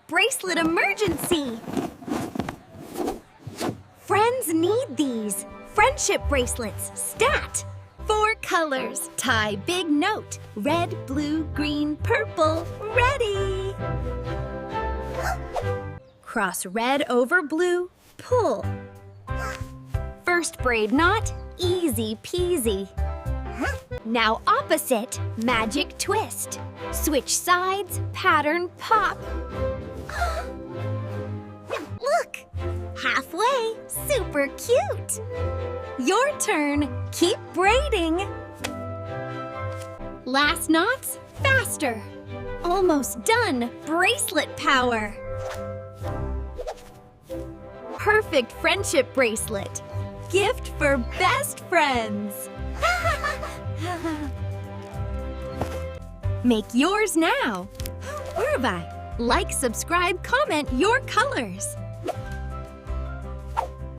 bracelet emergency! Friends need these. Friendship bracelets, stat! 4 colors, tie big note. Red, blue, green, purple, ready! Cross red over blue, pull. First braid knot, easy peasy. Now opposite, magic twist. Switch sides, pattern pop. Look! Halfway, super cute! Your turn, keep braiding. Last knots, faster. Almost done, bracelet power. Perfect friendship bracelet. Gift for best friends. Make yours now. Where have I? Like, subscribe, comment your colors.